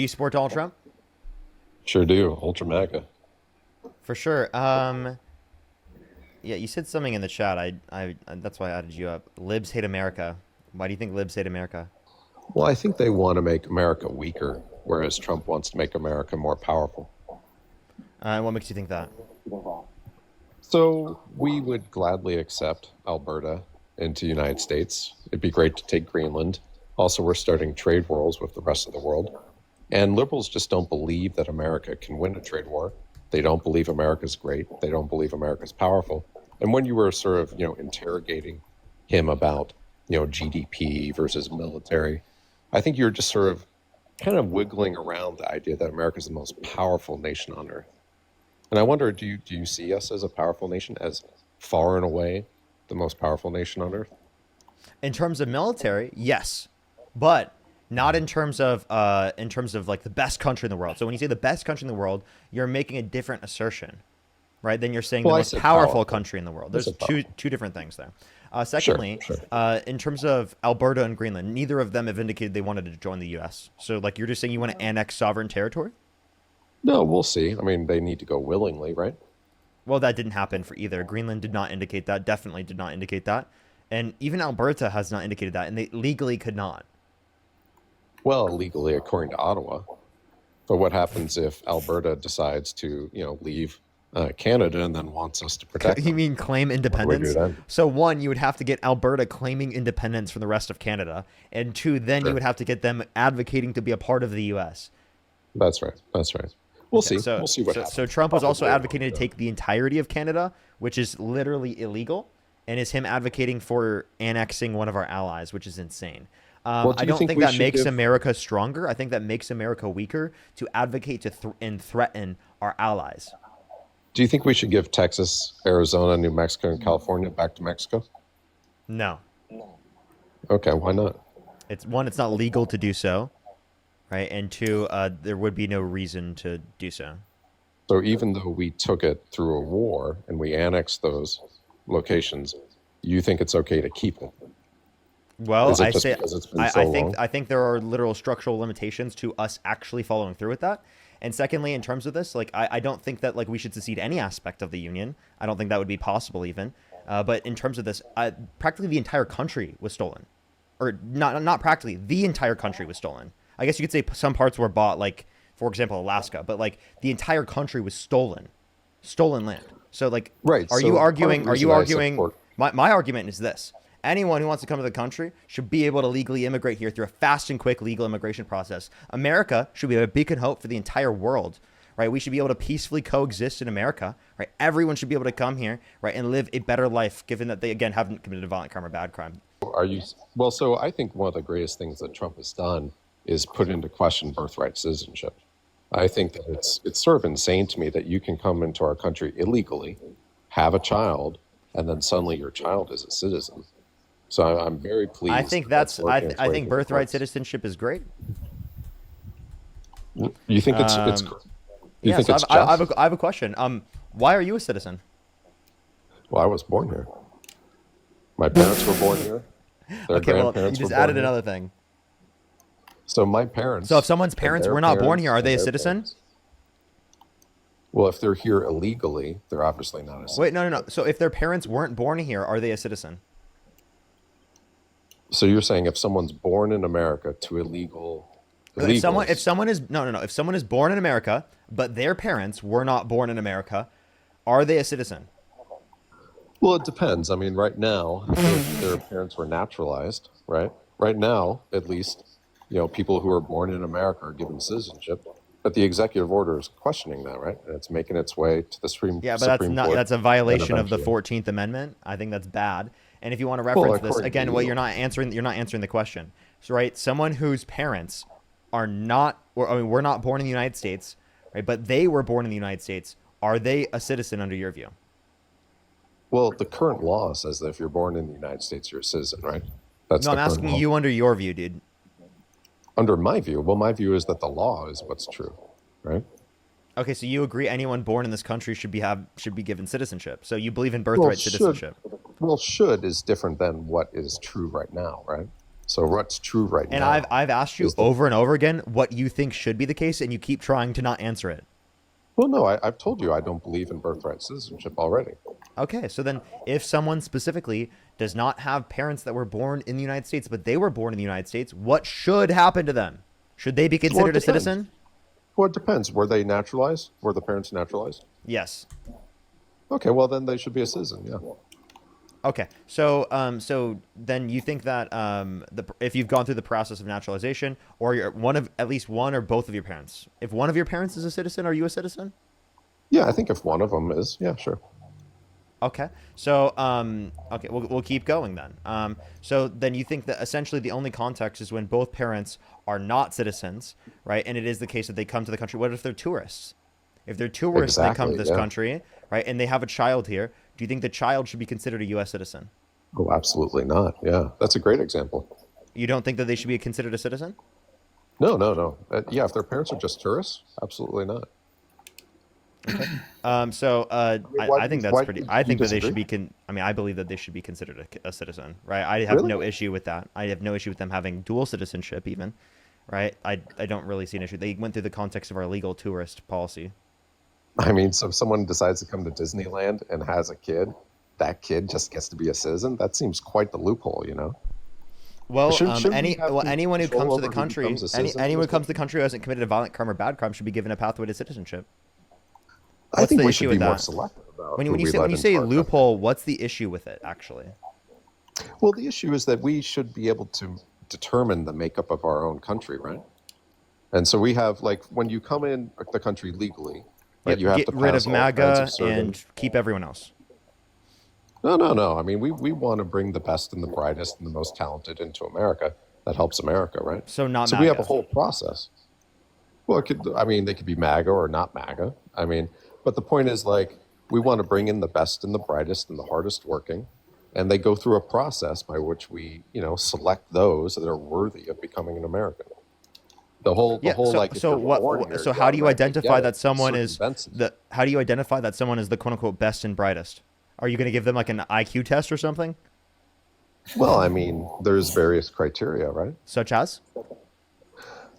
Do you support Donald Trump? Sure do. Ultra MAGA. For sure. Yeah, you said something in the chat. I that's why I added you up. Libs hate America. Why do you think libs hate America? Well, I think they want to make America weaker, whereas Trump wants to make America more powerful. And what makes you think that? So we would gladly accept Alberta into the United States. It'd be great to take Greenland. Also, we're starting trade wars with the rest of the world. And liberals just don't believe that America can win a trade war. They don't believe America's great. They don't believe America's powerful. And when you were sort of, interrogating him about, GDP versus military, I think you're just sort of kind of wiggling around the idea that America is the most powerful nation on earth. And I wonder, do you see us as a powerful nation, as far and away the most powerful nation on earth? In terms of military, yes, but not in terms of like the best country in the world. So when you say the best country in the world, you're making a different assertion, right? Then you're saying the Well, I most said powerful powerful. country in the world. I There's said two powerful. two different things there. Sure, Secondly, sure. in terms of Alberta and Greenland, neither of them have indicated they wanted to join the U.S. So like you're just saying you want to annex sovereign territory. No, we'll see. I mean, they need to go willingly, right? Well, that didn't happen for either. Greenland did not indicate that. Definitely did not indicate that. And even Alberta has not indicated that, and they legally could not. Well, legally, according to Ottawa. But what happens if Alberta decides to, leave Canada and then wants us to protect You them? mean claim What do we do independence? then? So one, you would have to get Alberta claiming independence from the rest of Canada, and two, then you Sure. would have to get them advocating to be a part of the U.S. That's right. That's right. We'll Okay, see. We'll see what so happens. Trump was also Probably. advocating to take the entirety of Canada, which is literally illegal, and is him advocating for annexing one of our allies, which is insane. Well, I do you don't think think we that should makes give? America stronger. I think that makes America weaker to advocate and threaten our allies. Do you think we should give Texas, Arizona, New Mexico, and California back to Mexico? No, Okay, why not? it's one, it's not legal to do so, right? And two, there would be no reason to do so. So even though we took it through a war and we annexed those locations, you think it's okay to keep it? Well, Is it just because it's been so long? I think there are literal structural limitations to us actually following through with that. And secondly, in terms of this, like I don't think that like we should secede any aspect of the union. I don't think that would be possible even. But in terms of this, practically the entire country was stolen, or not practically the entire country was stolen. I guess you could say some parts were bought, like for example Alaska, but like the entire country was stolen land. So like, Right. are you So part of arguing? the Are reason you I arguing? support. My argument is this: anyone who wants to come to the country should be able to legally immigrate here through a fast and quick legal immigration process. America should be a beacon hope for the entire world, right? We should be able to peacefully coexist in America, right? Everyone should be able to come here, right, and live a better life, given that they again haven't committed a violent crime or bad crime. Are you well? So I think one of the greatest things that Trump has done is put into question birthright citizenship. I think that it's sort of insane to me that you can come into our country illegally, have a child, and then suddenly your child is a citizen. So I'm very I pleased think that that's working its I way think through the birthright courts. citizenship is great. You think it's Um, you yeah. think So it's just? I have a question. Why are you a citizen? Well, I was born here. My parents were born here. Their Okay, well, you grandparents were just born added here. another thing. So my So if parents someone's and parents their were not born parents here, are and they a their citizen? parents. Well, if they're here illegally, they're obviously not a Wait, citizen. no. So if their parents weren't born here, are they a citizen? So you're saying if someone's born in America to If illegals, someone is no, if someone is born in America, but their parents were not born in America, are they a citizen? well, it depends. I mean, right now, if their parents were naturalized, right? Right now, at least, people who are born in America are given citizenship. But the executive order is questioning that, right? And it's making its way to the Yeah, but Supreme Court, that's a and violation of the eventually. 14th Amendment. I think that's bad. And if you want to Well, reference this according to again, well, you. you're not answering the question. So right, someone whose parents are not, or I mean, were not born in the United States, right? But they were born in the United States. Are they a citizen under your view? Well, the current law says that if you're born in the United States, you're a citizen, right? That's No, the I'm current asking law. you under your view, dude. Under my view, well, my view is that the law is what's true, right? Okay, so you agree anyone born in this country should be given citizenship. So you believe in Well, birthright should citizenship. well should is different than what is true right now, right? So what's true right And now I've asked you is that, over and over again what you think should be the case, and you keep trying to not answer it. well, no, I've told you I don't believe in birthright citizenship already. Okay, so then if someone specifically does not have parents that were born in the United States, but they were born in the United States, what should happen to them? Should they be Well, it considered a depends. citizen? Well, it depends. Were they naturalized? Were the parents naturalized? Yes. Okay, well then they should be a citizen. Yeah. Okay, so then you think that if you've gone through the process of naturalization, or you're one of at least one or both of your parents, if one of your parents is a citizen, are you a citizen? Yeah, I think if one of them is, yeah, sure. Okay, so okay, we'll keep going then. So then you think that essentially the only context is when both parents are not citizens, right? And it is the case that they come to the country. What if they're tourists? If they're tourists and they come to Exactly. this Yeah. country, right, and they have a child here, do you think the child should be considered a U.S. citizen? Oh, absolutely not. Yeah, that's a great example. You don't think that they should be considered a citizen? No, no, no. Yeah, if their parents are just tourists, absolutely not. I mean, I think that's why pretty. do I you think that they should disagree? be. I mean, I believe that they should be considered a citizen, right? I have Really? no issue with that. I have no issue with them having dual citizenship, even, right? I don't really see an issue. They went through the context of our legal tourist policy. I mean, so if someone decides to come to Disneyland and has a kid, that kid just gets to be a citizen? That seems quite the loophole, you know? Well, Shouldn't we have anyone who control comes to the over who country, becomes a citizen in anyone this who comes to the country? country who hasn't committed a violent crime or bad crime should be given a pathway to citizenship. I What's think the we issue should with be more that? selective about When who you we say let into our country. loophole, what's the issue with it actually? Well, the issue is that we should be able to determine the makeup of our own country, right? And so we have, like, when you come in the country legally, right, you Yep, have get to rid pass of all kinds of MAGA certain. and keep everyone else. No, no, no. I mean, we want to bring the best and the brightest and the most talented into America. That helps America, right? So not So we have a MAGA. whole process. Well, I mean, they could be MAGA or not MAGA. I mean, but the point is, like, we want to bring in the best and the brightest and the hardest working, and they go through a process by which we, select those that are worthy of becoming an American. The Yeah. whole, like, if you're born here, So you how do you automatically identify get it. that someone is Circumventions. the? How do you identify that someone is the quote unquote best and brightest? Are you going to give them like an IQ test or something, Well, I mean, there's various criteria, right? such as?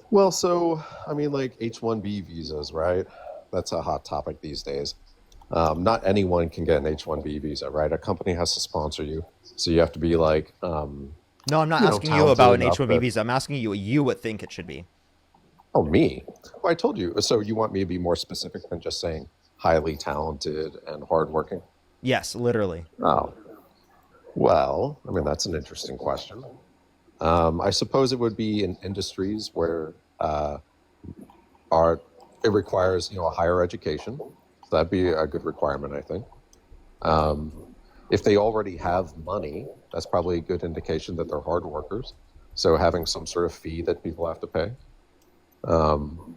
Well, so I mean, like H-1B visas, right? That's a hot topic these days. Not anyone can get an H-1B visa, right? A company has to sponsor you, so you have to be like, No, I'm not asking you talented about an enough H-1B that. visa. I'm asking you what you would think it should be. Oh, me? Well, I told you. So you want me to be more specific than just saying highly talented and hardworking? Yes, literally. Oh, well, I mean, that's an interesting question. I suppose it would be in industries where are it requires a higher education. So that'd be a good requirement, I think. Um, if they already have money, that's probably a good indication that they're hard workers. So having some sort of fee that people have to pay. Um,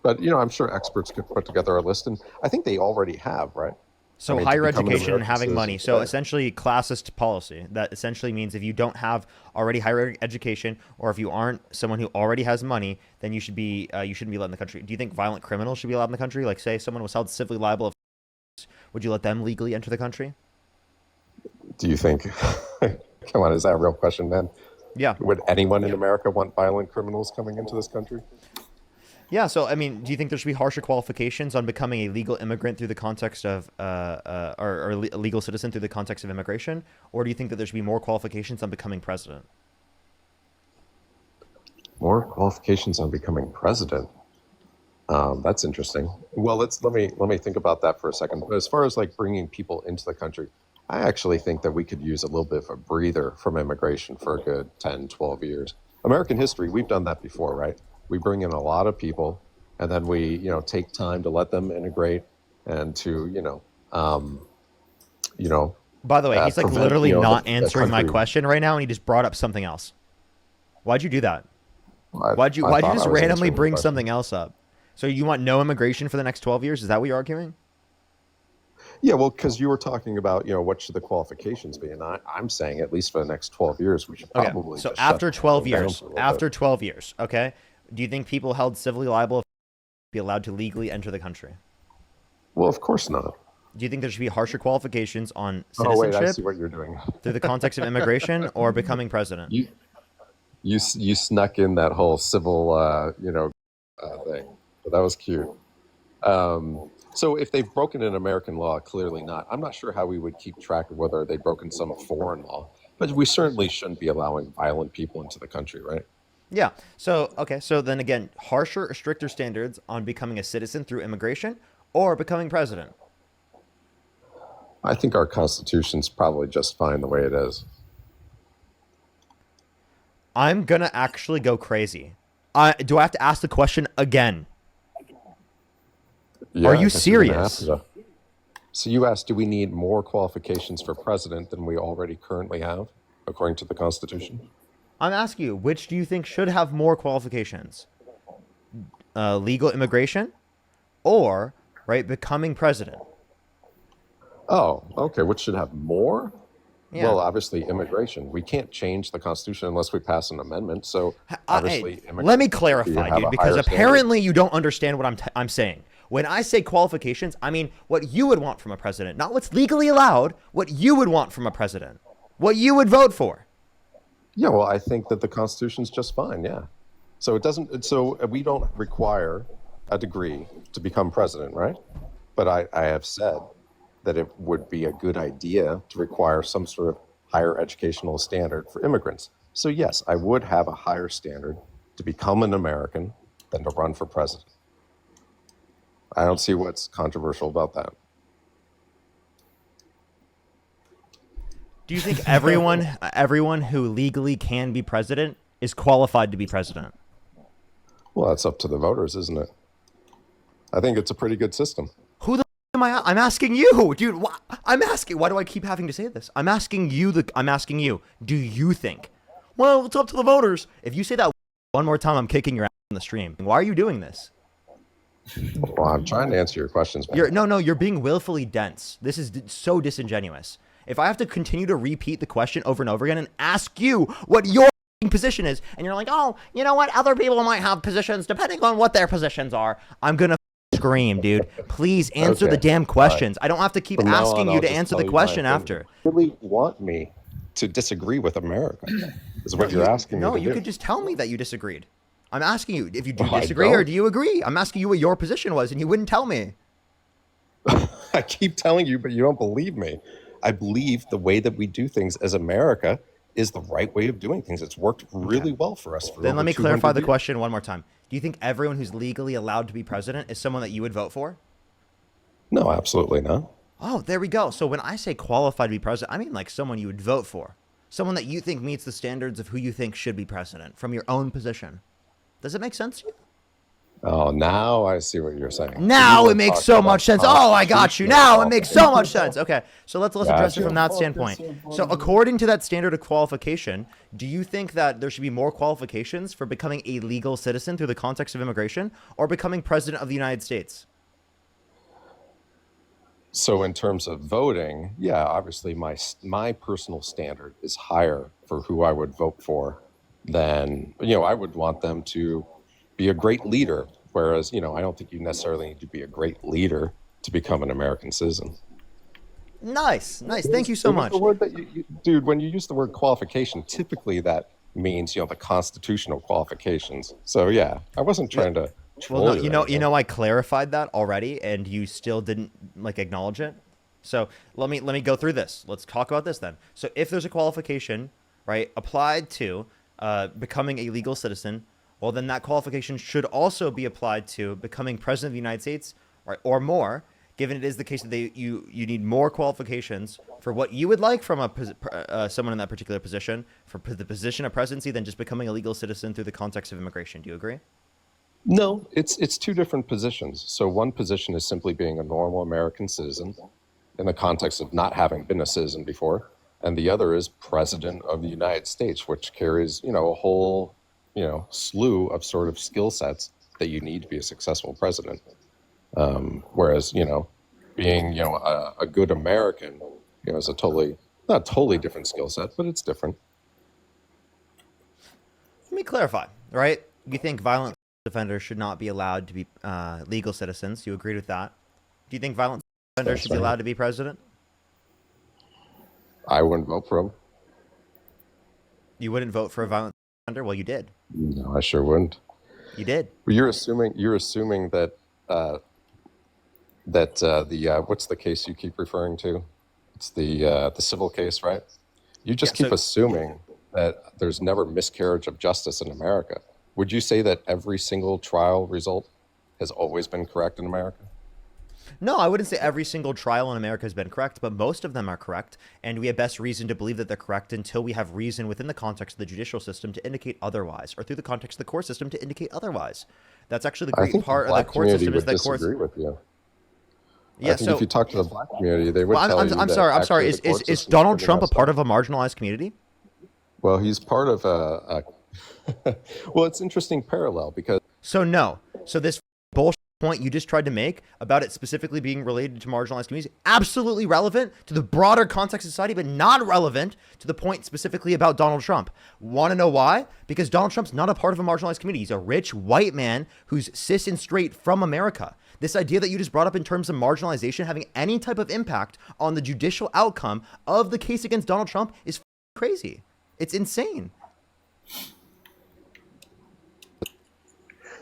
but I'm sure experts could put together a list, and I think they already have, right? I So mean, to higher become an education and American having citizen money. So today. essentially classist policy. That essentially means if you don't have already higher education, or if you aren't someone who already has money, then you shouldn't be let in the country. Do you think violent criminals should be allowed in the country? Like say someone was held civilly liable, would you let them legally enter the country? Do you think? Come on, is that a real question, man? Yeah. Would anyone in America want violent criminals coming into this country? Yeah, so I mean, do you think there should be harsher qualifications on becoming a legal immigrant through the context of, a legal citizen through the context of immigration, or do you think that there should be more qualifications on becoming president? More qualifications on becoming president. That's interesting. Well, let me think about that for a second. But as far as like bringing people into the country, I actually think that we could use a little bit of a breather from immigration for a good 10, 12 years. American history, we've done that before, right? We bring in a lot of people, and then we, take time to let them integrate and to, you know, By the way, he's like prevent, literally not the answering my country. question right now, and he just brought up something else. Why'd you do that? I, I Why'd you thought just I was randomly answering the bring question. something else up? So you want no immigration for the next 12 years? Is that what you're arguing? Yeah, well, because you were talking about, what should the qualifications be, and I'm saying at least for the next 12 years, we should Okay. probably So just shut after the 12 thing down years, for a little bit. okay, do you think people held civilly liable be allowed to legally enter the country? Well, of course not. Do you think there should be harsher qualifications on Oh, wait, I citizenship see what you're doing. through the context of immigration or becoming president? You you snuck in that whole civil, thing, but that was cute. So if they've broken an American law, clearly not. I'm not sure how we would keep track of whether they've broken some foreign law, but we certainly shouldn't be allowing violent people into the country, right? Yeah. So, okay. So then again, harsher or stricter standards on becoming a citizen through immigration or becoming president. I think our Constitution's probably just fine the way it is. I'm going to actually go crazy. Do I have to ask the question again? Yeah, Are I you guess you're gonna have serious? to. So you asked, do we need more qualifications for president than we already currently have, according to the Constitution? I'm asking you, which do you think should have more qualifications? Legal immigration or, right, becoming president? Oh, okay. Which should have more? Yeah. Well, obviously, immigration. We can't change the Constitution unless we pass an amendment. So Hey, obviously, let me immigration should clarify, have dude, a because higher standard. apparently you don't understand what I'm saying. When I say qualifications, I mean what you would want from a president, not what's legally allowed, what you would want from a president, what you would vote for. Yeah, well, I think that the Constitution's just fine. Yeah. So it doesn't. So we don't require a degree to become president, right? But I have said that it would be a good idea to require some sort of higher educational standard for immigrants. So yes, I would have a higher standard to become an American than to run for president. I don't see what's controversial about that. Do you think everyone who legally can be president is qualified to be president? Well, that's up to the voters, isn't it? I think it's a pretty good system. Who the am I? I'm asking you, dude. I'm asking. Why do I keep having to say this? I'm asking you. I'm asking you. Do you think? Well, it's up to the voters. If you say that one more time, I'm kicking your ass in the stream. Why are you doing this? Well, I'm trying to answer your questions, man. You're being willfully dense. This is so disingenuous. If I have to continue to repeat the question over and over again and ask you what your position is, and you're like, oh, you know what? Other people might have positions depending on what their positions are. I'm gonna scream, dude. Please answer the Okay. damn All right. questions. I don't have to keep From now asking on, you I'll to just answer tell the you my question opinion. after. You really want me to disagree with America? Is what you're asking me No, to you do? could just tell me that you disagreed. I'm asking you if you do Well, I disagree or don't. do you agree. I'm asking you what your position was, and you wouldn't tell me. I keep telling you, but you don't believe me. I believe the way that we do things as America is the right way of doing things. It's worked really well for us for Then over let me clarify 200 the years. question one more time. Do you think everyone who's legally allowed to be president is someone that you would vote for? No, absolutely not. Oh, there we go. So when I say qualified to be president, I mean like someone you would vote for. Someone that you think meets the standards of who you think should be president from your own position. Does it make sense to you? Oh, now I see what you're saying. So you Now it weren't makes talking so about much sense. Oh, I got you. constitutional Now it makes so much qualifications. sense. Okay, so let's address it from Gotcha. that standpoint. So according to that standard of qualification, do you think that there should be more qualifications for becoming a legal citizen through the context of immigration or becoming president of the United States? So in terms of voting, yeah, obviously my personal standard is higher for who I would vote for than, I would want them to be a great leader, whereas, I don't think you necessarily need to be a great leader to become an American citizen. Nice, nice. Thank you so It was the much. word that dude, when you use the word qualification, typically that means, the constitutional qualifications. So yeah, I wasn't Yeah. trying to Well, no, troll you or anything. I clarified that already, and you still didn't like acknowledge it. So let me go through this. Let's talk about this then. So if there's a qualification, right, applied to becoming a legal citizen, well, then that qualification should also be applied to becoming president of the United States, right, or more. Given it is the case that you need more qualifications for what you would like from someone in that particular position for the position of presidency than just becoming a legal citizen through the context of immigration. Do you agree? No, it's two different positions. So one position is simply being a normal American citizen in the context of not having been a citizen before, and the other is president of the United States, which carries, a whole, slew of sort of skill sets that you need to be a successful president. Whereas, being, a good American, is a totally, not totally different skill set, but it's different. Let me clarify, right? You think violent offenders should not be allowed to be legal citizens. You agreed with that. Do you think violent offenders That's should be right. allowed to be president? I wouldn't vote for him. You wouldn't vote for a violent offender? Well, you did. No, I sure wouldn't. You did. Well, you're assuming that the what's the case you keep referring to? It's the civil case, right? You just keep assuming that there's never miscarriage of justice in America. Would you say that every single trial result has always been correct in America? No, I wouldn't say every single trial in America has been correct, but most of them are correct, and we have best reason to believe that they're correct until we have reason within the context of the judicial system to indicate otherwise, or through the context of the court system to indicate otherwise. That's actually the great part of the court system is that courts. I disagree with you. Yeah, I think if you talk to the black community, they would tell you I'm sorry. Is Donald Trump a part of a marginalized community? Well, he's part of a well, it's interesting parallel because So this bullshit point you just tried to make about it specifically being related to marginalized communities, absolutely relevant to the broader context of society, but not relevant to the point specifically about Donald Trump. Want to know why? Because Donald Trump's not a part of a marginalized community. He's a rich white man who's cis and straight from America. This idea that you just brought up in terms of marginalization having any type of impact on the judicial outcome of the case against Donald Trump is crazy. It's insane.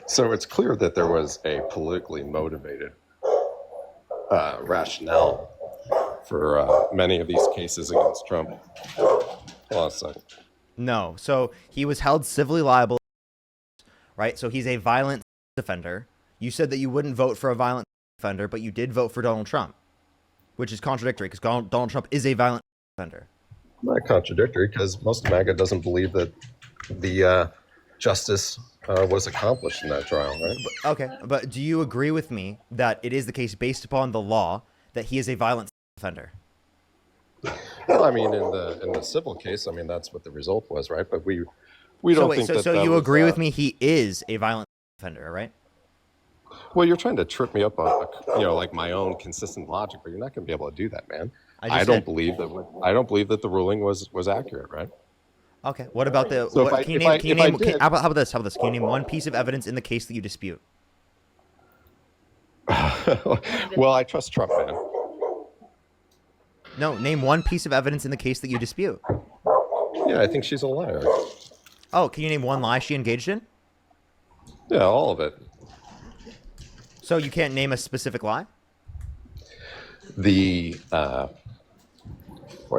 So it's clear that there was a politically motivated rationale for many of these cases against Trump. Hold on a second. No. So he was held civilly liable, right? So he's a violent offender. You said that you wouldn't vote for a violent offender, but you did vote for Donald Trump, which is contradictory because Donald Trump is a violent offender. Not contradictory because most of MAGA doesn't believe that the justice was accomplished in that trial, right? Okay, but do you agree with me that it is the case based upon the law that he is a violent offender? Well, I mean, in the civil case, I mean that's what the result was, right? But we don't think that. So you agree with me? He is a violent offender, right? Well, you're trying to trip me up on, like my own consistent logic, but you're not going to be able to do that, man. I don't believe that the ruling was accurate, right? Okay. What about the? So how about this? How about this? Can you name one piece of evidence in the case that you dispute? Well, I trust Trump, man. No, name one piece of evidence in the case that you dispute. Yeah, I think she's a liar. Oh, can you name one lie she engaged in? Yeah, all of it. So you can't name a specific lie? Boy,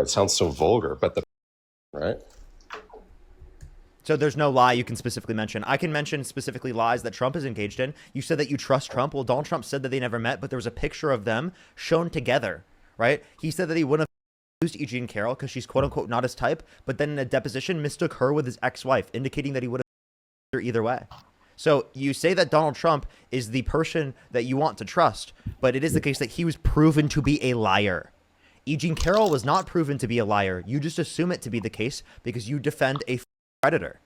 it sounds so vulgar, but right? So there's no lie you can specifically mention. I can mention specifically lies that Trump is engaged in. You said that you trust Trump. Well, Donald Trump said that they never met, but there was a picture of them shown together, right? He said that he wouldn't have used E. Jean Carroll because she's quote unquote not his type, but then in a deposition mistook her with his ex-wife, indicating that he would have her either way. So you say that Donald Trump is the person that you want to trust, but it is the case that he was proven to be a liar. E. Jean Carroll was not proven to be a liar. You just assume it to be the case because you defend a predator.